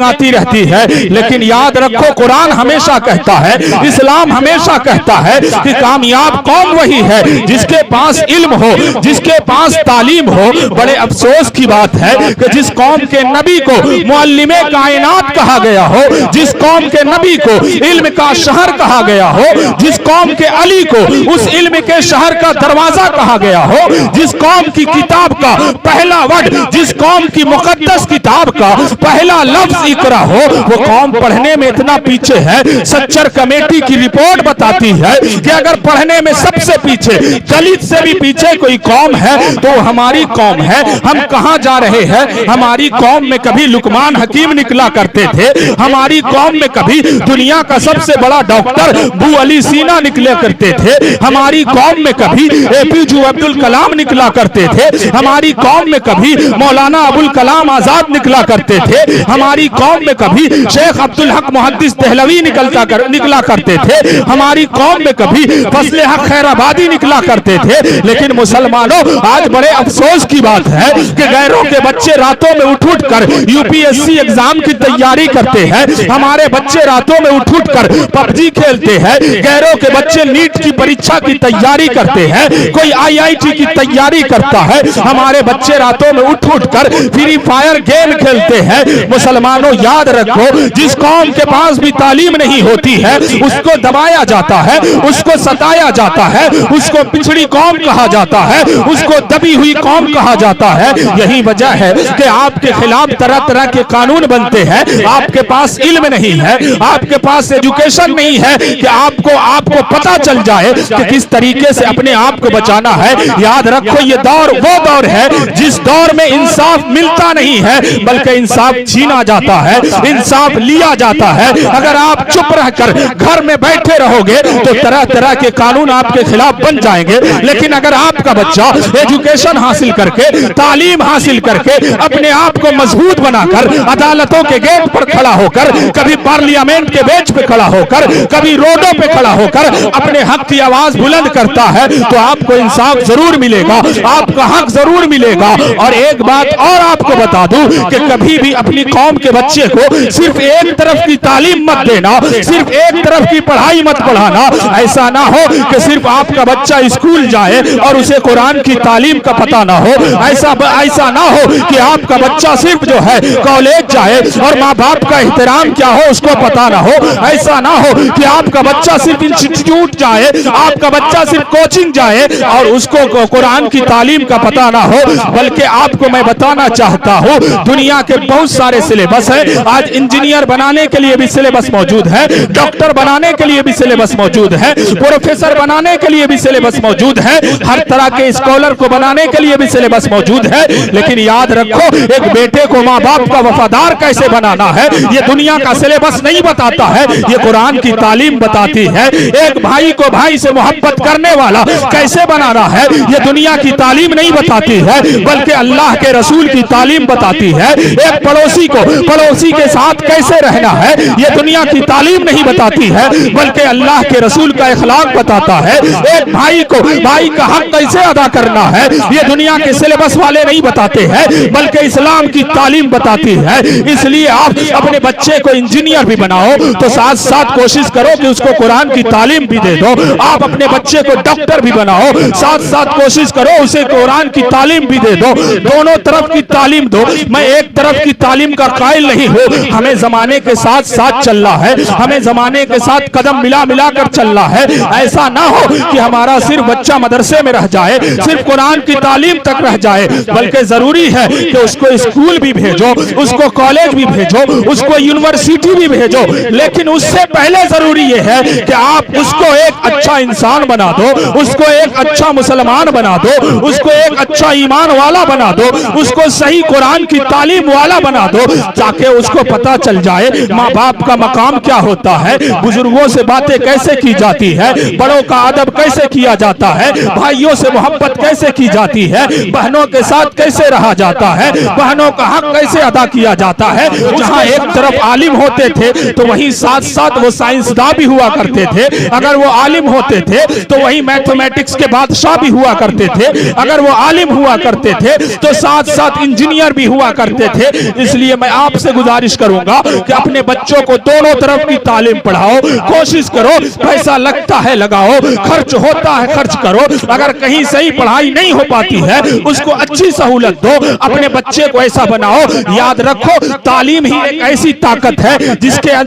आती रहती है, लेकिन याद रखो कुरान हमेशा कहता है, इस्लाम हमेशा कहता है कि कामयाब कौम वही है जिसके पास इल्म हो, जिसके पास तालीम हो। बड़े अफसोस की बात है कि जिस कौम के नबी को मुअल्लिमे कायनात कहा गया हो, जिस कौम के नबी को इल्म का शहर कहा गया हो, जिस कौम के अली को उस इल्म के शहर का दरवाजा कहा गया हो, जिस कौम की किताब का पहला वर्ड, जिस कौम की मुकद्दस किताब का पहला लफ्ज इकरा हो, वो कौम पढ़ने में इतना पीछे है। सच्चर कमेटी की रिपोर्ट बताती है कि अगर पढ़ने में सबसे पीछे, दलित से भी पीछे कोई कौम है तो हमारी कौम है। हम कहां जा रहे हैं? हमारी कौम में कभी लुकमान हकीम निकला करते थे, हमारी कौम में कभी दुनिया का सबसे बड़ा डॉक्टर बू अली सीना निकले करते थे, हमारी कौम में कभी एपीजे अब्दुल कलाम निकला करते थे, हमारी कौम में कभी मौलाना अबुल कलाम आजाद निकला करते थे, हमारी कौम में कभी शेख अब्दुल हक मुहद्दिस दहलवी निकला करते थे, हमारी कौम में कभी फजले हक खैराबादी निकला करते थे। लेकिन मुसलमानों, आज बड़े अफसोस की बात है कि गैरों के बच्चे रातों में उठ कर यूपीएससी एग्जाम की तैयारी करते हैं, हमारे बच्चे रातों में उठ कर पबजी खेलते हैं, गैरों के बच्चे नीट की परीक्षा की तैयारी करते हैं, कोई आईआईटी की तैयारी करता है, हमारे बच्चे रातों में उठ कर फ्री फायर गेम खेलते हैं। मुसलमानों, याद रखो, जिस कौम के पास भी तालीम नहीं होती है उसको दबाया जाता है, उसको सताया जाता है, उसको पिछड़ी कौम कहा जाता है, उसको दबी हुई कौम कहा जाता है। यही वजह है कि आपके खिलाफ तरह तरह के कानून बनते हैं। आपके पास इल्म नहीं है, आपके पास एजुकेशन नहीं है कि आपको पता चल जाए कि किस तरीके से अपने आप को बचाना है। याद रखो, ये दौर वो दौर है जिस दौर में इंसाफ मिलता नहीं है बल्कि इंसाफ छीना जाता है, इंसाफ लिया जाता है। अगर आप चुप रहकर घर में बैठे रहोगे तो तरह तरह के कानून आपके खिलाफ बन जाएंगे। लेकिन अगर आपका बच्चा एजुकेशन हासिल करके, तालीम हासिल करके, अपने आप को मजबूत बनाकर अदालतों के गेट पर खड़ा होकर, कभी पार्लियामेंट के बेंच पे खड़ा होकर, कभी रोडों पे खड़ा होकर अपने हक की आवाज बुलंद करता है तो आपको इंसाफ जरूर मिलेगा, आपका हक जरूर मिलेगा। और एक बात और आपको बता दूं कि कभी भी अपनी कौम के बच्चे को सिर्फ एक तरफ की तालीम मत देना, सिर्फ एक तरफ की पढ़ाई मत पढ़ाना। ऐसा ना हो कि सिर्फ आपका बच्चा स्कूल जाए और उसे कुरान की तालीम का पता ना हो, ऐसा ना हो कि आपका बच्चा सिर्फ जो है कॉलेज जाए और माँ बाप का एहतराम क्या हो उसको पता ना हो, ऐसा ना हो कि आपका बच्चा सिर्फ इंस्टीट्यूट जाए, आपका बच्चा सिर्फ कोचिंग जाए और उसको कुरान की तालीम का पता ना हो। बल्कि आपको मैं बताना चाहता हूँ, दुनिया के बहुत सारे सिलेबस है। आज इंजीनियर बनाने के लिए भी सिलेबस मौजूद है, डॉक्टर बनाने के लिए भी सिलेबस मौजूद है, प्रोफेसर बनाने के लिए भी सिलेबस मौजूद है, हर तरह के स्कॉलर को बनाने के लिए भी सिलेबस मौजूद है। लेकिन याद रखो, एक बेटे को माँ बाप का वफादार कैसे बनाना है ये दुनिया का सिलेबस नहीं बताता है, ये कुरान की तालीम बताती है। एक भाई को भाई से मोहब्बत करने वाला कैसे बनाना है ये दुनिया की तालीम नहीं बताती है बल्कि अल्लाह के रसूल की तालीम बताती है। एक पड़ोसी को पड़ोसी के साथ कैसे रहना है ये दुनिया की तालीम नहीं बताती है बल्कि अल्लाह के रसूल का इखलाक बताता है। एक भाई को भाई का हक कैसे अदा करना है ये दुनिया के सिलेबस वाले नहीं बताते हैं बल्कि इस्लाम की तालीम बताती है। इसलिए आप अपने बच्चे को इंजीनियर भी बनाओ तो साथ साथ कोशिश करो कि उसको कुरान की तालीम भी दे दो। आप अपने बच्चे को डॉक्टर भी बनाओ, साथ साथ कोशिश करो उसे कुरान की तालीम भी दे दो। दोनों तरफ की तालीम दो। मैं एक तरफ की तालीम का कायल नहीं हूँ, हमें जमाने के साथ साथ चलना है, हमें जमाने के साथ कदम मिला मिला कर चलना है। ऐसा ना हो कि हमारा सिर्फ बच्चा मदरसे में रह जाए, सिर्फ कुरान की तालीम तक रह जाए, बल्कि जरूरी है कि उसको स्कूल भी भेजो, उसको कॉलेज भी भेजो, उसको यूनिवर्सिटी भी भेजो। लेकिन उससे पहले जरूरी यह है कि आप उसको एक अच्छा इंसान बना दो, उसको एक अच्छा मुसलमान बना दो, उसको एक अच्छा ईमान वाला बना दो, उसको सही कुरान की तालीम वाला बना दो ताकि उसको पता चल जाए माँ बाप का मकाम क्या होता है, बुजुर्गों से बातें कैसे की जाती है, बड़ों का अदब कैसे किया जाता है, भाइयों से मोहब्बत कैसे की जाती है, बहनों के साथ कैसे रहा जाता है, बहनों का हक कैसे अदा किया जाता है। जहाँ एक तरफ आलिम होते थे तो वहीं साथ साथ वो साइंसदान भी हुआ करते थे। अगर वो आलिम होते थे तो वहीं मैथमेटिक्स के बादशाह भी हुआ करते थे। अगर वो आलिम हुआ करते थे तो साथ साथ इंजीनियर भी हुआ करते थे। इसलिए मैं आपसे आपसे गुजारिश करूंगा कि अपने बच्चों को दोनों तरफ की तालीम पढ़ाओ, कोशिश करो, पैसा लगता है लगाओ, खर्च होता है खर्च करो, अगर कहीं सही पढ़ाई नहीं हो पाती है उसको अच्छी सहूलत दो, अपने बच्चे को ऐसा बनाओ। याद रखो, तालीम ही एक ऐसी ताकत है जिसके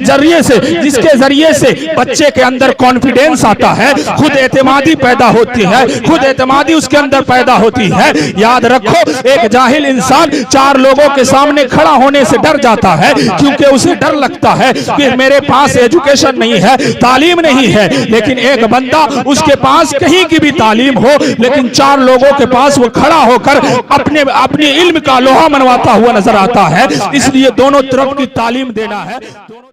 जरिए से बच्चे के अंदर कॉन्फिडेंस आता है, खुद एतमादी पैदा होती है, खुद एतमादी उसके अंदर पैदा होती है। याद रखो, एक जाहिल इंसान चार लोगों के सामने खड़ा होने से डर जाता है, क्योंकि उसे डर लगता है कि मेरे पास एजुकेशन नहीं है, तालीम नहीं है। लेकिन एक बंदा, उसके पास कहीं की भी तालीम हो, लेकिन चार लोगों के पास वो खड़ा होकर अपने इल्म का लोहा मनवाता हुआ नजर आता है। इसलिए दोनों तरफ की तालीम देना है।